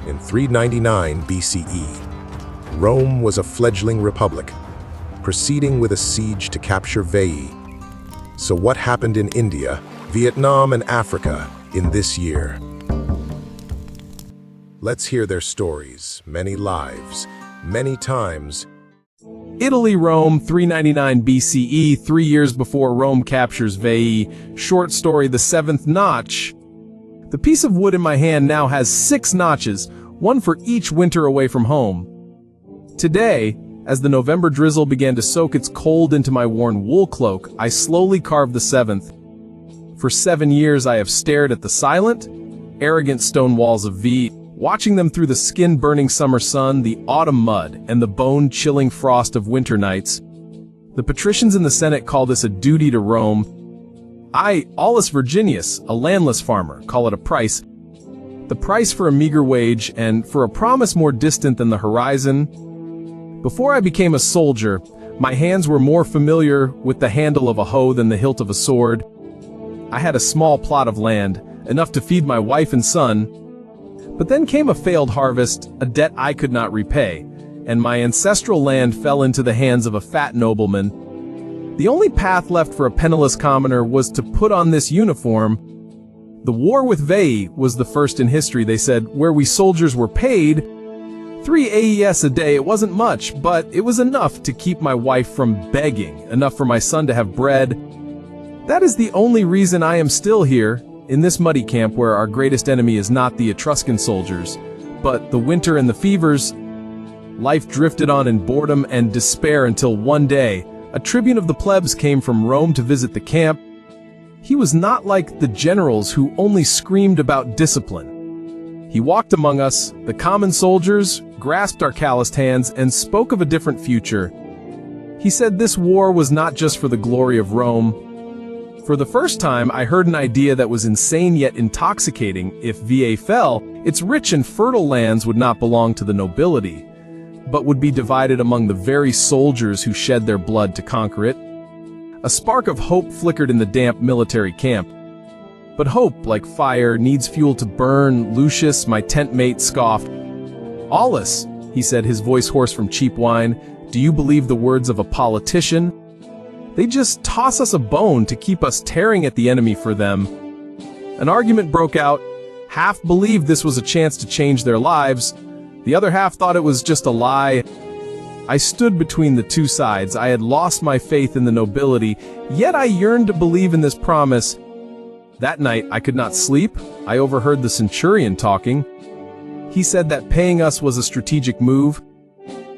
in 399 BCE. Rome was a fledgling republic, proceeding with a siege to capture Veii. So what happened in India, Vietnam, and Africa in this year? Let's hear their stories, many lives, many times. Italy, Rome, 399 BCE, 3 years before Rome captures Veii. Short story, The Seventh Notch. The piece of wood in my hand now has 6 notches, one for each winter away from home. Today, as the November drizzle began to soak its cold into my worn wool cloak, I slowly carved the 7th. For 7 years I have stared at the silent, arrogant stone walls of Veii, watching them through the skin-burning summer sun, the autumn mud, and the bone-chilling frost of winter nights. The patricians in the Senate call this a duty to Rome. I, Aulus Virginius, a landless farmer, call it a price. The price for a meager wage and for a promise more distant than the horizon. Before I became a soldier, my hands were more familiar with the handle of a hoe than the hilt of a sword. I had a small plot of land, enough to feed my wife and son. But then came a failed harvest, a debt I could not repay, and my ancestral land fell into the hands of a fat nobleman. The only path left for a penniless commoner was to put on this uniform. The war with Veii was the first in history, they said, where we soldiers were paid 3 AES a day. It wasn't much, but it was enough to keep my wife from begging, enough for my son to have bread. That is the only reason I am still here, in this muddy camp where our greatest enemy is not the Etruscan soldiers, but the winter and the fevers. Life drifted on in boredom and despair until one day, a tribune of the plebs came from Rome to visit the camp. He was not like the generals who only screamed about discipline. He walked among us, the common soldiers, grasped our calloused hands, and spoke of a different future. He said this war was not just for the glory of Rome. For the first time, I heard an idea that was insane yet intoxicating. If Veii fell, its rich and fertile lands would not belong to the nobility, but would be divided among the very soldiers who shed their blood to conquer it. A spark of hope flickered in the damp military camp. But hope, like fire, needs fuel to burn. Lucius, my tent mate, scoffed. "Aulus," he said, his voice hoarse from cheap wine, "do you believe the words of a politician? They just toss us a bone to keep us tearing at the enemy for them." An argument broke out. Half believed this was a chance to change their lives. The other half thought it was just a lie. I stood between the two sides. I had lost my faith in the nobility, yet I yearned to believe in this promise. That night, I could not sleep. I overheard the centurion talking. He said that paying us was a strategic move.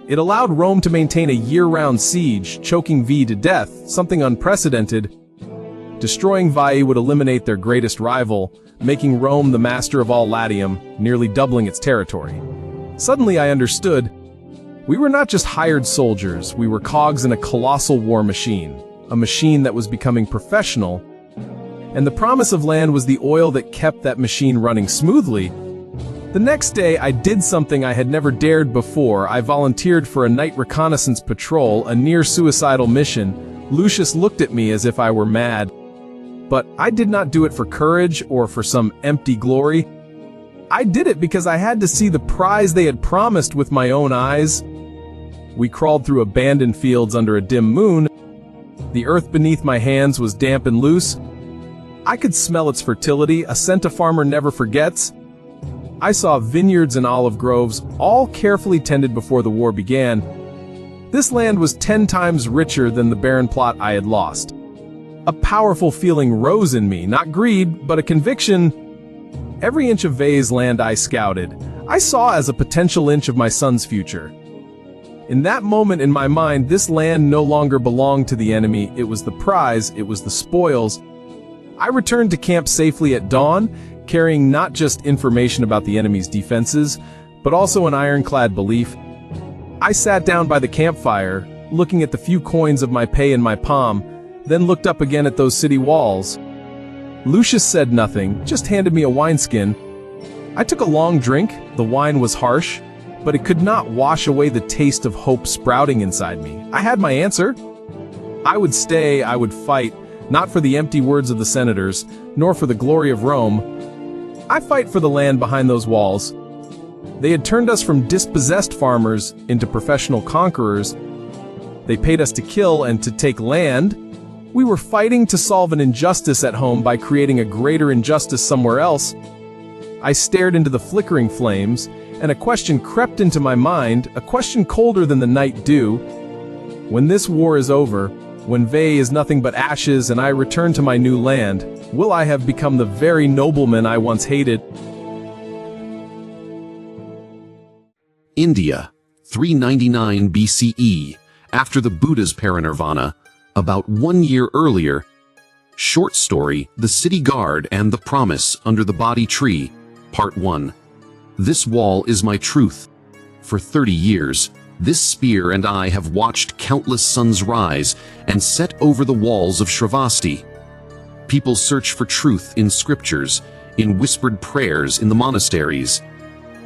It allowed Rome to maintain a year-round siege, choking Veii to death, something unprecedented. Destroying Veii would eliminate their greatest rival, making Rome the master of all Latium, nearly doubling its territory. Suddenly I understood. We were not just hired soldiers, we were cogs in a colossal war machine, a machine that was becoming professional. And the promise of land was the oil that kept that machine running smoothly. The next day, I did something I had never dared before. I volunteered for a night reconnaissance patrol, a near-suicidal mission. Lucius looked at me as if I were mad. But I did not do it for courage or for some empty glory. I did it because I had to see the prize they had promised with my own eyes. We crawled through abandoned fields under a dim moon. The earth beneath my hands was damp and loose. I could smell its fertility, a scent a farmer never forgets. I saw vineyards and olive groves, all carefully tended before the war began. This land was 10 times richer than the barren plot I had lost. A powerful feeling rose in me, not greed, but a conviction. Every inch of Veii's land I scouted, I saw as a potential inch of my son's future. In that moment in my mind, this land no longer belonged to the enemy. It was the prize, it was the spoils. I returned to camp safely at dawn, carrying not just information about the enemy's defenses, but also an ironclad belief. I sat down by the campfire, looking at the few coins of my pay in my palm, then looked up again at those city walls. Lucius said nothing, just handed me a wineskin. I took a long drink. The wine was harsh, but it could not wash away the taste of hope sprouting inside me. I had my answer. I would stay, I would fight, not for the empty words of the senators, nor for the glory of Rome. I fight for the land behind those walls. They had turned us from dispossessed farmers into professional conquerors. They paid us to kill and to take land. We were fighting to solve an injustice at home by creating a greater injustice somewhere else. I stared into the flickering flames, and a question crept into my mind, a question colder than the night dew. When this war is over, when Veii is nothing but ashes and I return to my new land, will I have become the very nobleman I once hated? India, 399 BCE, after the Buddha's Parinirvana, about 1 year earlier. Short story, The City Guard and the Promise Under the Bodhi Tree, Part 1. This wall is my truth. For 30 years, this spear and I have watched countless suns rise and set over the walls of Shravasti. People search for truth in scriptures, in whispered prayers in the monasteries.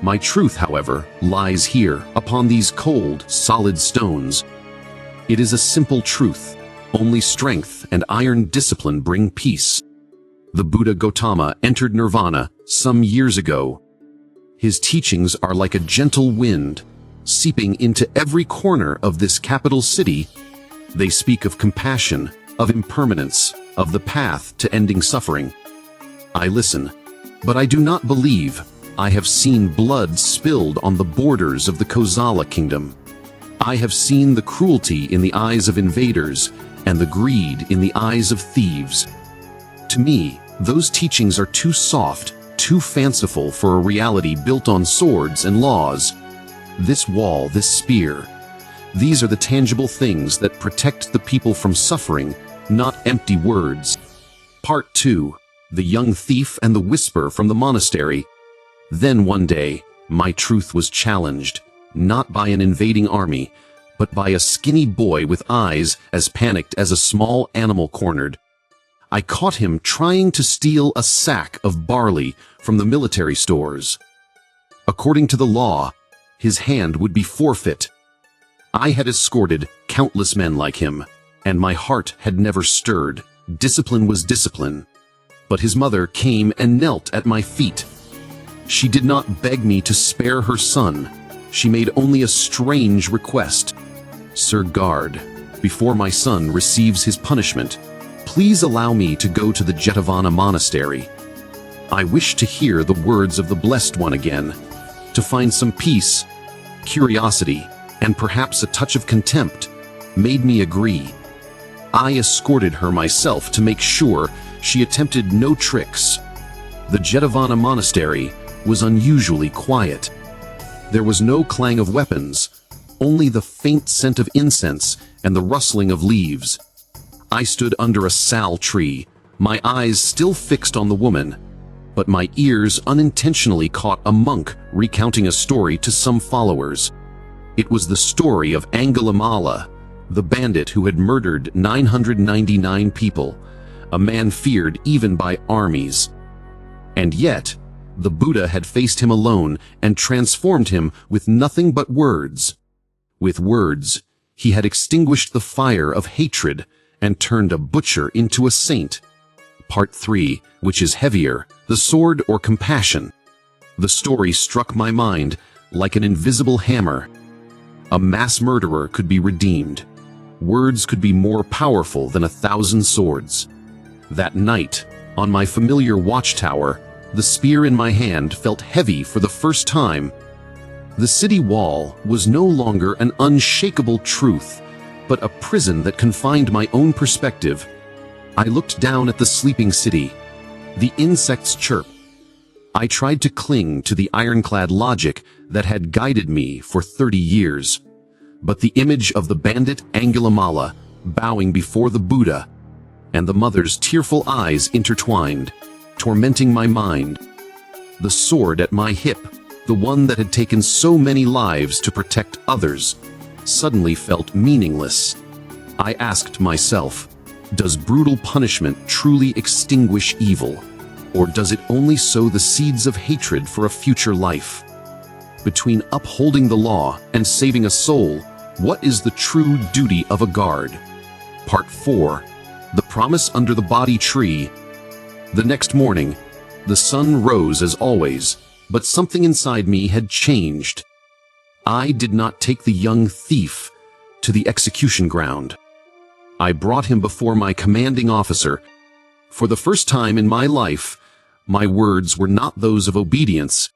My truth, however, lies here, upon these cold, solid stones. It is a simple truth. Only strength and iron discipline bring peace. The Buddha Gautama entered Nirvana some years ago. His teachings are like a gentle wind, seeping into every corner of this capital city. They speak of compassion, of impermanence, of the path to ending suffering. I listen, but I do not believe. I have seen blood spilled on the borders of the Kosala kingdom. I have seen the cruelty in the eyes of invaders and the greed in the eyes of thieves. To me, those teachings are too soft, too fanciful for a reality built on swords and laws. This wall, this spear, these are the tangible things that protect the people from suffering, not empty words. Part 2. The Young Thief and the Whisper from the Monastery. Then one day, my truth was challenged, not by an invading army, but by a skinny boy with eyes as panicked as a small animal cornered. I caught him trying to steal a sack of barley from the military stores. According to the law, his hand would be forfeit. I had escorted countless men like him, and my heart had never stirred. Discipline was discipline. But his mother came and knelt at my feet. She did not beg me to spare her son. She made only a strange request. Sir Guard, before my son receives his punishment, please allow me to go to the Jetavana monastery. I wish to hear the words of the Blessed One again, to find some peace. Curiosity, and perhaps a touch of contempt, made me agree. I escorted her myself to make sure she attempted no tricks. The Jetavana monastery was unusually quiet. There was no clang of weapons, only the faint scent of incense and the rustling of leaves. I stood under a sal tree, my eyes still fixed on the woman, but my ears unintentionally caught a monk recounting a story to some followers. It was the story of Angulimala, the bandit who had murdered 999 people, a man feared even by armies. And yet, the Buddha had faced him alone and transformed him with nothing but words. With words, he had extinguished the fire of hatred and turned a butcher into a saint. Part 3, which is heavier, the sword or compassion. The story struck my mind like an invisible hammer. A mass murderer could be redeemed. Words could be more powerful than 1,000 swords. That night, on my familiar watchtower, the spear in my hand felt heavy for the first time. The city wall was no longer an unshakable truth, but a prison that confined my own perspective. I looked down at the sleeping city. The insects chirp. I tried to cling to the ironclad logic that had guided me for 30 years. But the image of the bandit Angulimala bowing before the Buddha and the mother's tearful eyes intertwined, tormenting my mind. The sword at my hip, the one that had taken so many lives to protect others, suddenly felt meaningless. I asked myself, does brutal punishment truly extinguish evil, or does it only sow the seeds of hatred for a future life? Between upholding the law and saving a soul, what is the true duty of a guard? Part 4. The Promise Under the Bodhi Tree. The next morning, the sun rose as always, but something inside me had changed. I did not take the young thief to the execution ground. I brought him before my commanding officer. For the first time in my life, my words were not those of obedience.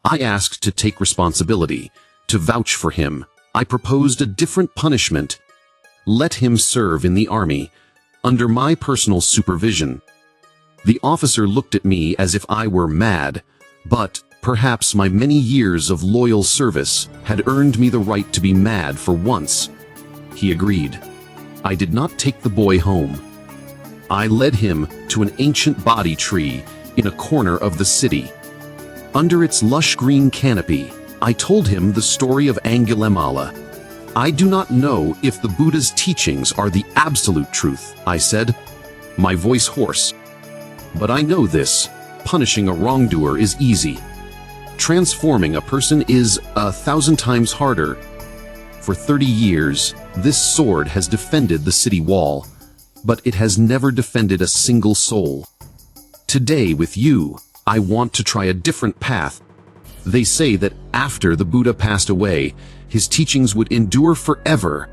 I asked to take responsibility, to vouch for him. I proposed a different punishment. Let him serve in the army, under my personal supervision. The officer looked at me as if I were mad, but perhaps my many years of loyal service had earned me the right to be mad for once. He agreed. I did not take the boy home. I led him to an ancient Bodhi tree in a corner of the city. Under its lush green canopy, I told him the story of Angulimala. I do not know if the Buddha's teachings are the absolute truth, I said, my voice hoarse. But I know this: punishing a wrongdoer is easy. Transforming a person is 1,000 times harder. For 30 years, this sword has defended the city wall, but it has never defended a single soul. Today, with you, I want to try a different path. They say that after the Buddha passed away, his teachings would endure forever.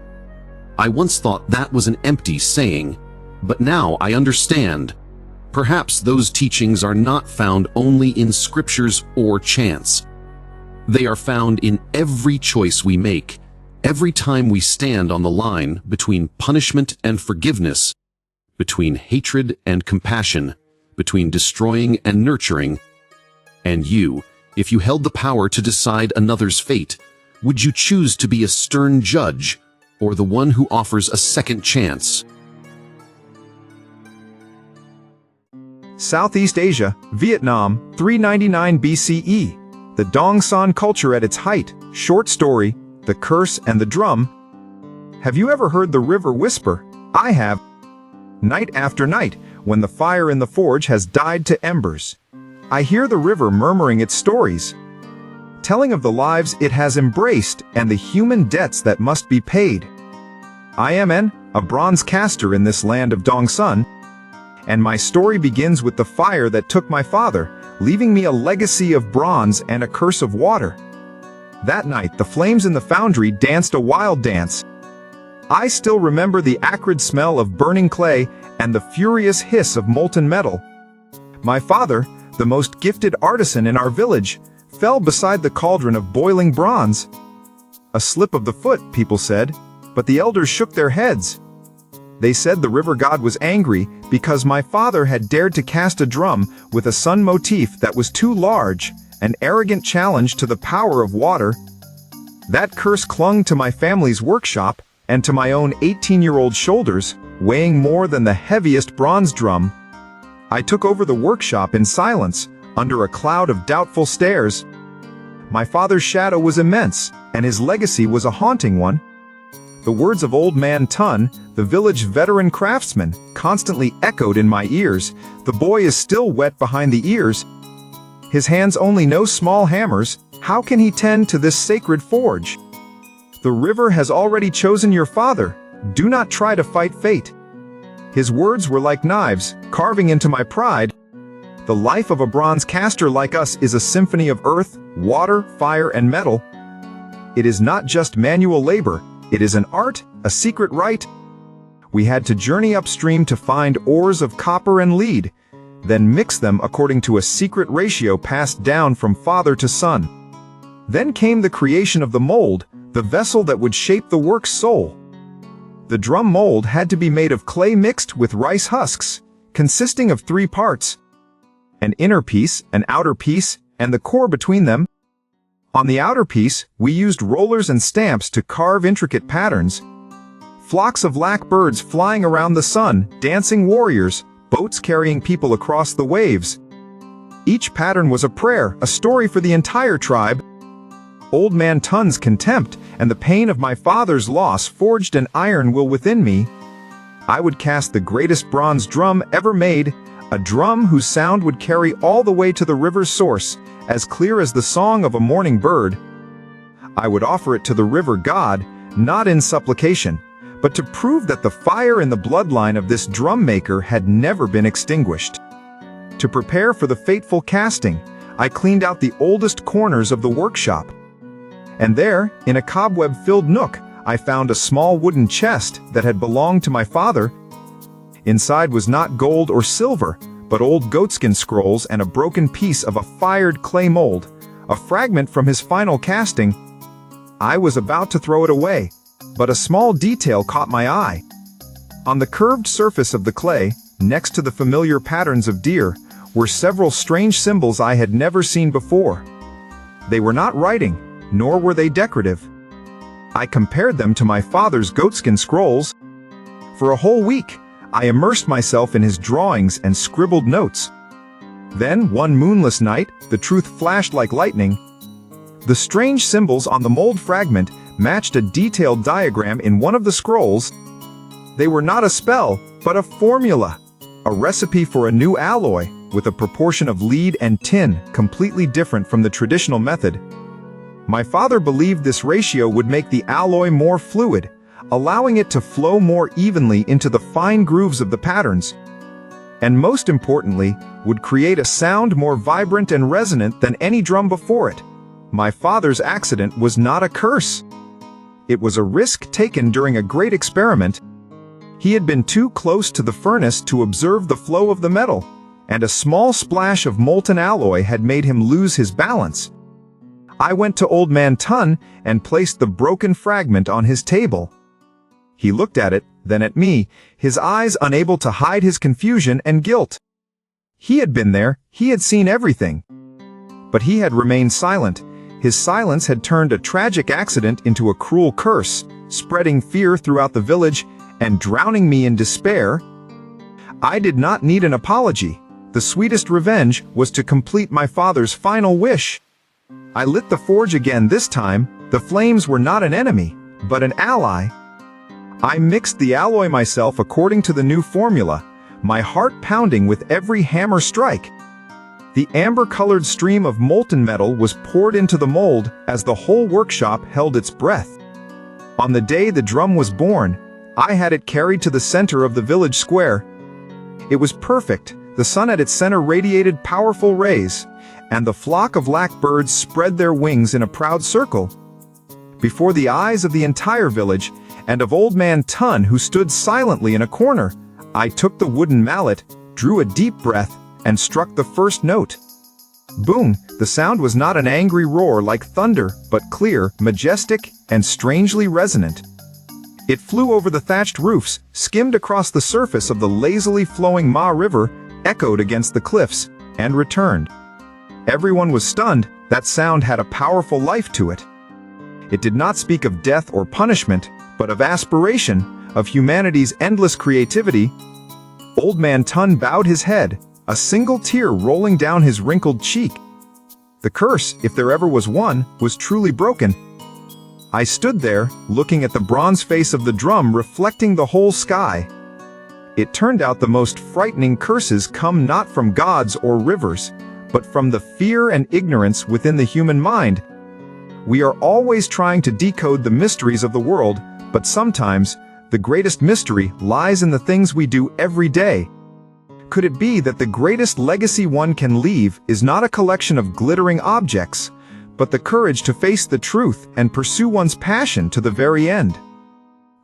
I once thought that was an empty saying, but now I understand. Perhaps those teachings are not found only in scriptures or chants. They are found in every choice we make, every time we stand on the line between punishment and forgiveness, between hatred and compassion, between destroying and nurturing. And you, if you held the power to decide another's fate, would you choose to be a stern judge or the one who offers a second chance? Southeast Asia, Vietnam, 399 BCE. The Dong San culture at its height. Short story, The Curse and the Drum. Have you ever heard the river whisper? I have. Night after night, when the fire in the forge has died to embers, I hear the river murmuring its stories, telling of the lives it has embraced and the human debts that must be paid. I am a bronze caster in this land of Dongsun, and my story begins with the fire that took my father, leaving me a legacy of bronze and a curse of water. That night, the flames in the foundry danced a wild dance. I still remember the acrid smell of burning clay and the furious hiss of molten metal. My father, the most gifted artisan in our village, fell beside the cauldron of boiling bronze. A slip of the foot, people said, but the elders shook their heads. They said the river god was angry because my father had dared to cast a drum with a sun motif that was too large, an arrogant challenge to the power of water. That curse clung to my family's workshop and to my own 18-year-old shoulders, weighing more than the heaviest bronze drum. I took over the workshop in silence, under a cloud of doubtful stares. My father's shadow was immense, and his legacy was a haunting one. The words of Old Man Tun, the village veteran craftsman, constantly echoed in my ears. The boy is still wet behind the ears. His hands only know small hammers. How can he tend to this sacred forge? The river has already chosen your father. Do not try to fight fate. His words were like knives, carving into my pride. The life of a bronze caster like us is a symphony of earth, water, fire, and metal. It is not just manual labor. It is an art, a secret rite. We had to journey upstream to find ores of copper and lead, then mix them according to a secret ratio passed down from father to son. Then came the creation of the mold, the vessel that would shape the work's soul. The drum mold had to be made of clay mixed with rice husks, consisting of 3 parts: an inner piece, an outer piece, and the core between them. On the outer piece, we used rollers and stamps to carve intricate patterns. Flocks of black birds flying around the sun, dancing warriors, boats carrying people across the waves. Each pattern was a prayer, a story for the entire tribe. Old Man Tun's contempt and the pain of my father's loss forged an iron will within me. I would cast the greatest bronze drum ever made, a drum whose sound would carry all the way to the river's source, as clear as the song of a morning bird. I would offer it to the river god, not in supplication, but to prove that the fire in the bloodline of this drum maker had never been extinguished. To prepare for the fateful casting, I cleaned out the oldest corners of the workshop. And there, in a cobweb-filled nook, I found a small wooden chest that had belonged to my father. Inside was not gold or silver, but old goatskin scrolls and a broken piece of a fired clay mold, a fragment from his final casting. I was about to throw it away, but a small detail caught my eye. On the curved surface of the clay, next to the familiar patterns of deer, were several strange symbols I had never seen before. They were not writing, nor were they decorative. I compared them to my father's goatskin scrolls. For a whole week, I immersed myself in his drawings and scribbled notes. Then, one moonless night, the truth flashed like lightning. The strange symbols on the mold fragment matched a detailed diagram in one of the scrolls. They were not a spell, but a formula, a recipe for a new alloy with a proportion of lead and tin completely different from the traditional method. My father believed this ratio would make the alloy more fluid, allowing it to flow more evenly into the fine grooves of the patterns, and most importantly, would create a sound more vibrant and resonant than any drum before it. My father's accident was not a curse. It was a risk taken during a great experiment. He had been too close to the furnace to observe the flow of the metal, and a small splash of molten alloy had made him lose his balance. I went to Old Man Tun and placed the broken fragment on his table. He looked at it, then at me, his eyes unable to hide his confusion and guilt. He had been there, he had seen everything. But he had remained silent. His silence had turned a tragic accident into a cruel curse, spreading fear throughout the village and drowning me in despair. I did not need an apology. The sweetest revenge was to complete my father's final wish. I lit the forge again this time. The flames were not an enemy, but an ally. I mixed the alloy myself according to the new formula, my heart pounding with every hammer strike. The amber-colored stream of molten metal was poured into the mold as the whole workshop held its breath. On the day the drum was born, I had it carried to the center of the village square. It was perfect. The sun at its center radiated powerful rays, and the flock of blackbirds spread their wings in a proud circle. Before the eyes of the entire village, and of Old Man Tun, who stood silently in a corner, I took the wooden mallet, drew a deep breath, and struck the first note. Boom! The sound was not an angry roar like thunder, but clear, majestic, and strangely resonant. It flew over the thatched roofs, skimmed across the surface of the lazily flowing Ma River, echoed against the cliffs, and returned. Everyone was stunned. That sound had a powerful life to it. It did not speak of death or punishment, but of aspiration, of humanity's endless creativity. Old Man Tun bowed his head, a single tear rolling down his wrinkled cheek. The curse, if there ever was one, was truly broken. I stood there, looking at the bronze face of the drum reflecting the whole sky. It turned out the most frightening curses come not from gods or rivers, but from the fear and ignorance within the human mind. We are always trying to decode the mysteries of the world, but sometimes, the greatest mystery lies in the things we do every day. Could it be that the greatest legacy one can leave is not a collection of glittering objects, but the courage to face the truth and pursue one's passion to the very end?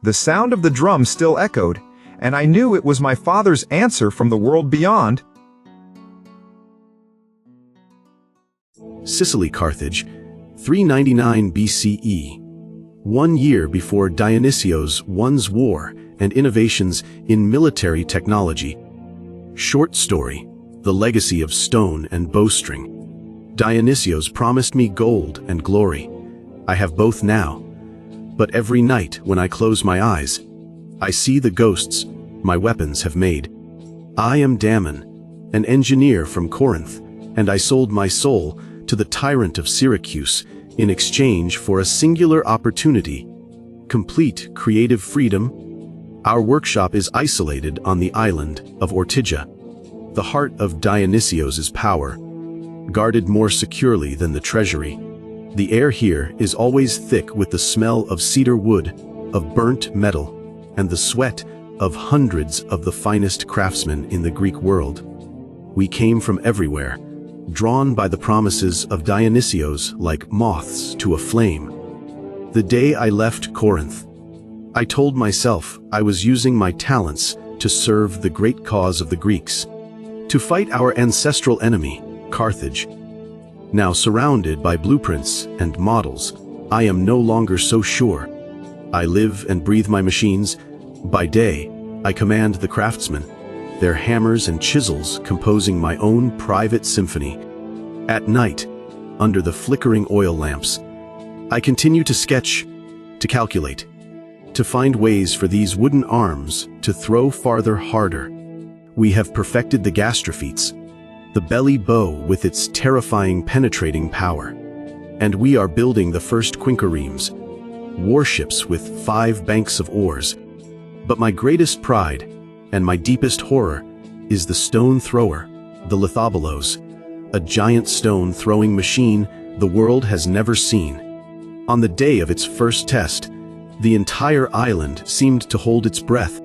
The sound of the drum still echoed, and I knew it was my father's answer from the world beyond. Sicily, Carthage, 399 BCE. 1 year before Dionysios' One's War and innovations in military technology. Short story, The Legacy of Stone and Bowstring. Dionysios promised me gold and glory. I have both now. But every night when I close my eyes, I see the ghosts my weapons have made. I am Damon, an engineer from Corinth, and I sold my soul to the tyrant of Syracuse in exchange for a singular opportunity, complete creative freedom. Our workshop is isolated on the island of Ortygia, the heart of Dionysios' power, guarded more securely than the treasury. The air here is always thick with the smell of cedar wood, of burnt metal, and the sweat of hundreds of the finest craftsmen in the Greek world. We came from everywhere, drawn by the promises of Dionysios like moths to a flame. The day I left Corinth, I told myself I was using my talents to serve the great cause of the Greeks, to fight our ancestral enemy, Carthage. Now surrounded by blueprints and models, I am no longer so sure. I live and breathe my machines. By day, I command the craftsmen, their hammers and chisels composing my own private symphony. At night, under the flickering oil lamps, I continue to sketch, to calculate, to find ways for these wooden arms to throw farther harder. We have perfected the gastrophetes, the belly bow with its terrifying penetrating power. And we are building the first quinqueremes, warships with 5 banks of oars. But my greatest pride and my deepest horror is the stone thrower, the lithobolos, a giant stone throwing machine the world has never seen. On the day of its first test, the entire island seemed to hold its breath.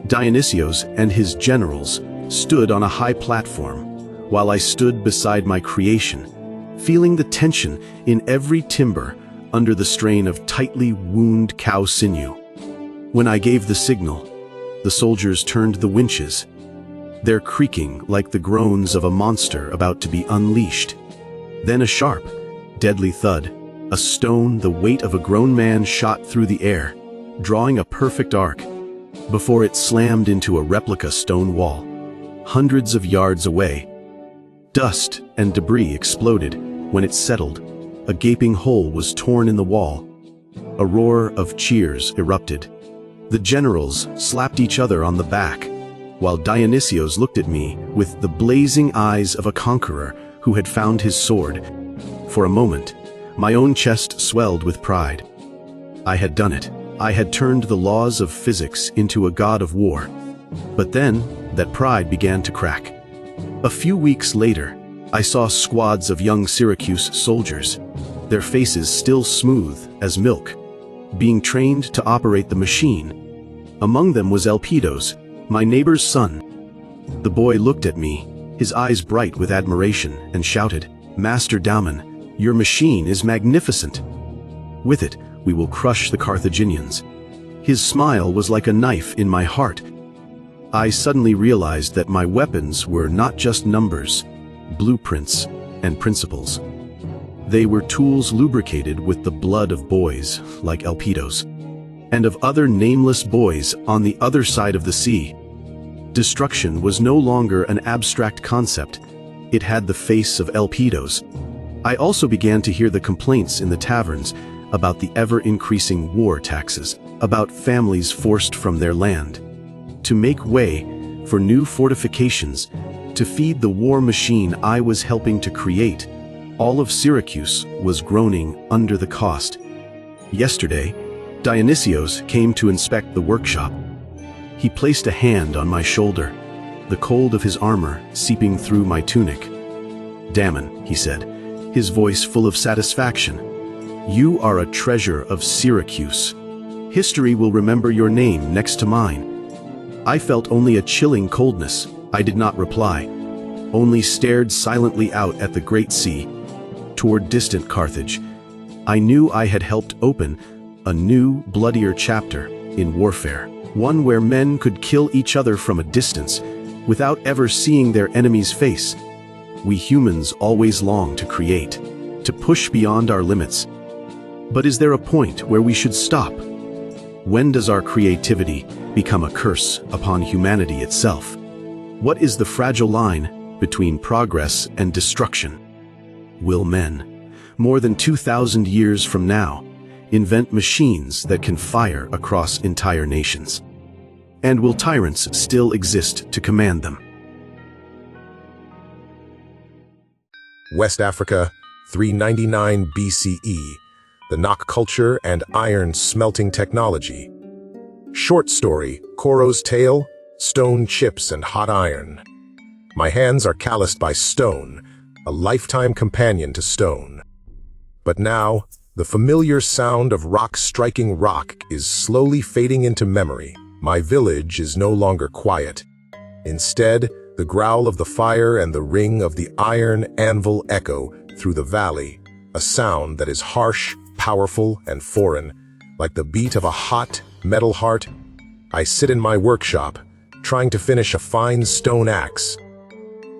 Dionysios and his generals stood on a high platform, while I stood beside my creation, feeling the tension in every timber under the strain of tightly wound cow sinew. When I gave the signal, the soldiers turned the winches, their creaking like the groans of a monster about to be unleashed. Then a sharp, deadly thud, a stone the weight of a grown man shot through the air, drawing a perfect arc, before it slammed into a replica stone wall, hundreds of yards away. Dust and debris exploded when it settled. A gaping hole was torn in the wall. A roar of cheers erupted. The generals slapped each other on the back, while Dionysios looked at me with the blazing eyes of a conqueror who had found his sword. For a moment, my own chest swelled with pride. I had done it. I had turned the laws of physics into a god of war. But then, that pride began to crack. A few weeks later, I saw squads of young Syracuse soldiers, their faces still smooth as milk, being trained to operate the machine. Among them was Elpidos, my neighbor's son. The boy looked at me, his eyes bright with admiration, and shouted, "Master Damon, your machine is magnificent. With it, we will crush the Carthaginians." His smile was like a knife in my heart. I suddenly realized that my weapons were not just numbers, blueprints, and principles. They were tools lubricated with the blood of boys like Elpidos, and of other nameless boys on the other side of the sea. Destruction was no longer an abstract concept. It had the face of Elpidos. I also began to hear the complaints in the taverns about the ever-increasing war taxes, about families forced from their land. To make way for new fortifications, to feed the war machine I was helping to create, all of Syracuse was groaning under the cost. Yesterday, Dionysios came to inspect the workshop. He placed a hand on my shoulder, the cold of his armor seeping through my tunic. "Damon," he said, his voice full of satisfaction, "you are a treasure of Syracuse. History will remember your name next to mine." I felt only a chilling coldness. I did not reply, only stared silently out at the great sea, toward distant Carthage. I knew I had helped open a new, bloodier chapter in warfare, one where men could kill each other from a distance without ever seeing their enemy's face. We humans always long to create, to push beyond our limits. But is there a point where we should stop? When does our creativity become a curse upon humanity itself? What is the fragile line between progress and destruction? Will men, more than 2,000 years from now, invent machines that can fire across entire nations? And will tyrants still exist to command them? West Africa, 399 BCE, the Nok culture and iron-smelting technology. Short story, Koro's tale, stone chips and hot iron. My hands are calloused by stone, a lifetime companion to stone. But now, the familiar sound of rock striking rock is slowly fading into memory. My village is no longer quiet. Instead, The growl of the fire and the ring of the iron anvil echo through the valley, a sound that is harsh, powerful, and foreign, like the beat of a hot, metal heart. I sit in my workshop, trying to finish a fine stone axe.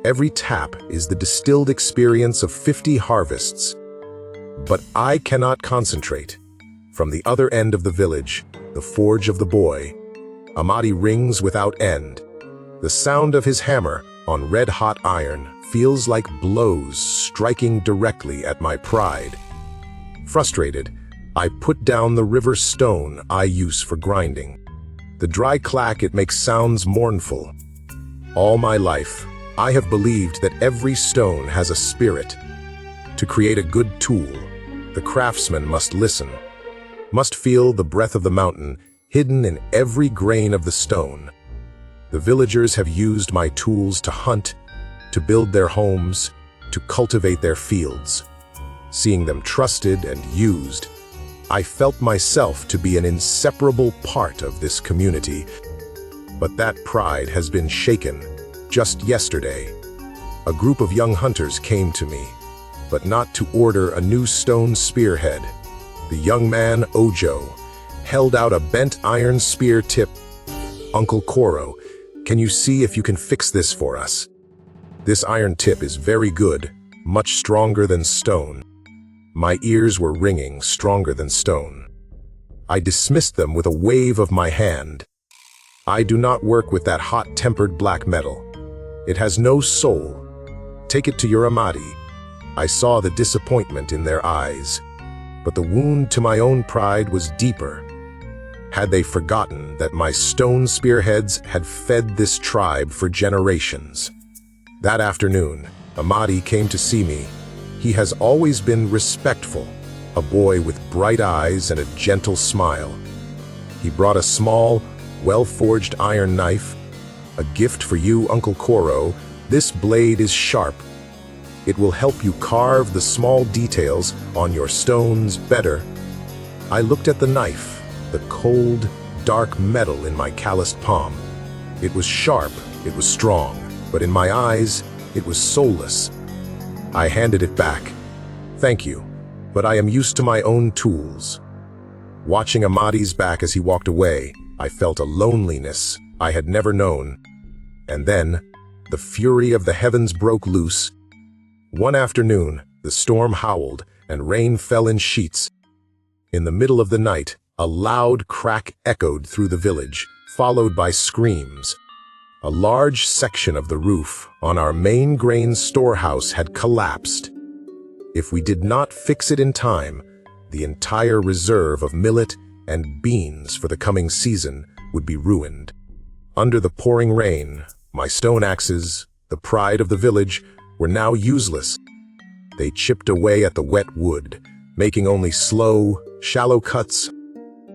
Every tap is the distilled experience of 50 harvests. But I cannot concentrate. From the other end of the village, the forge of the boy, Amati rings without end. The sound of his hammer on red-hot iron feels like blows striking directly at my pride. Frustrated, I put down the river stone I use for grinding. The dry clack, it makes sounds mournful. All my life, I have believed that every stone has a spirit. To create a good tool, the craftsman must listen, must feel the breath of the mountain hidden in every grain of the stone. The villagers have used my tools to hunt, to build their homes, to cultivate their fields. Seeing them trusted and used, I felt myself to be an inseparable part of this community. But that pride has been shaken. Just yesterday, a group of young hunters came to me, but not to order a new stone spearhead. The young man, Ojo, held out a bent iron spear tip. "Uncle Koro, can you see if you can fix this for us? This iron tip is very good, much stronger than stone." My ears were ringing, stronger than stone. I dismissed them with a wave of my hand. I do not work with that hot-tempered black metal. It has no soul. Take it to your Amati. I saw the disappointment in their eyes, but the wound to my own pride was deeper. Had they forgotten that my stone spearheads had fed this tribe for generations? That afternoon, Amati came to see me. He has always been respectful, a boy with bright eyes and a gentle smile. He brought a small, well-forged iron knife. "A gift for you, Uncle Koro. This blade is sharp. It will help you carve the small details on your stones better." I looked at the knife, the cold, dark metal in my calloused palm. It was sharp, it was strong, but in my eyes, it was soulless. I handed it back. "Thank you, but I am used to my own tools." Watching Amati's back as he walked away, I felt a loneliness I had never known. And then, the fury of the heavens broke loose. One afternoon, the storm howled and rain fell in sheets. In the middle of the night, a loud crack echoed through the village, followed by screams. A large section of the roof on our main grain storehouse had collapsed. If we did not fix it in time, the entire reserve of millet and beans for the coming season would be ruined. Under the pouring rain, my stone axes, the pride of the village, were now useless. They chipped away at the wet wood, making only slow, shallow cuts.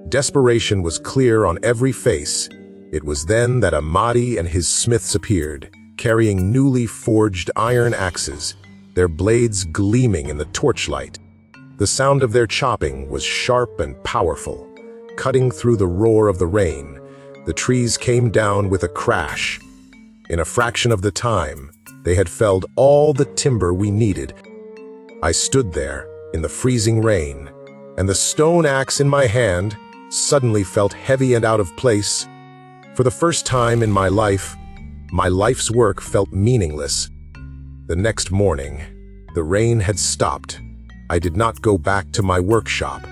Desperation was clear on every face. It was then that Amati and his smiths appeared, carrying newly forged iron axes, their blades gleaming in the torchlight. The sound of their chopping was sharp and powerful, cutting through the roar of the rain. The trees came down with a crash. In a fraction of the time, they had felled all the timber we needed. I stood there in the freezing rain, and the stone axe in my hand suddenly felt heavy and out of place. For the first time in my life's work felt meaningless. The next morning, the rain had stopped. I did not go back to my workshop,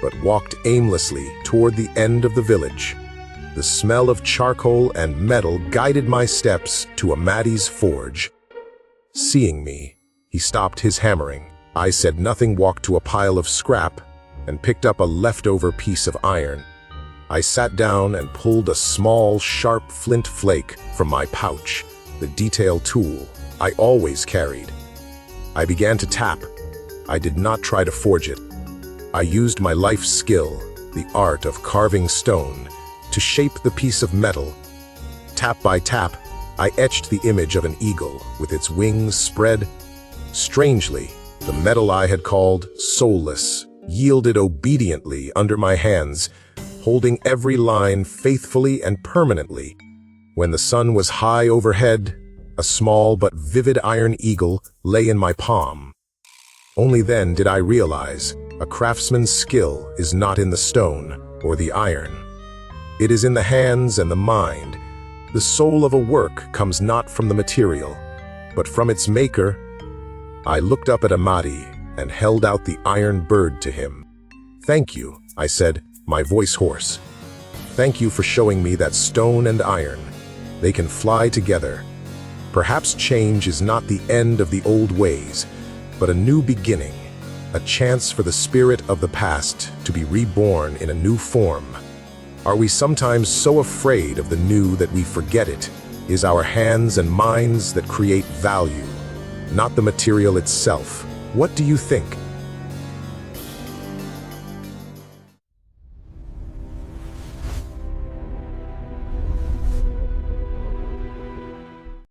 but walked aimlessly toward the end of the village. The smell of charcoal and metal guided my steps to Amati's forge. Seeing me, he stopped his hammering. I said nothing, walked to a pile of scrap, and picked up a leftover piece of iron. I sat down and pulled a small, sharp flint flake from my pouch, the detail tool I always carried. I began to tap. I did not try to forge it. I used my life skill, the art of carving stone, to shape the piece of metal. Tap by tap, I etched the image of an eagle with its wings spread. Strangely, the metal I had called soulless yielded obediently under my hands, holding every line faithfully and permanently. When the sun was high overhead, A small but vivid iron eagle lay in my palm. Only then did I realize a craftsman's skill is not in the stone or the iron. It is in the hands and the mind. The soul of a work comes not from the material, but from its maker. I looked up at Amati and held out the iron bird to him. "Thank you," I said, my voice hoarse. "Thank you for showing me that stone and iron, they can fly together. Perhaps change is not the end of the old ways, but a new beginning, a chance for the spirit of the past to be reborn in a new form. Are we sometimes so afraid of the new that we forget it is our hands and minds that create value, not the material itself? What do you think?"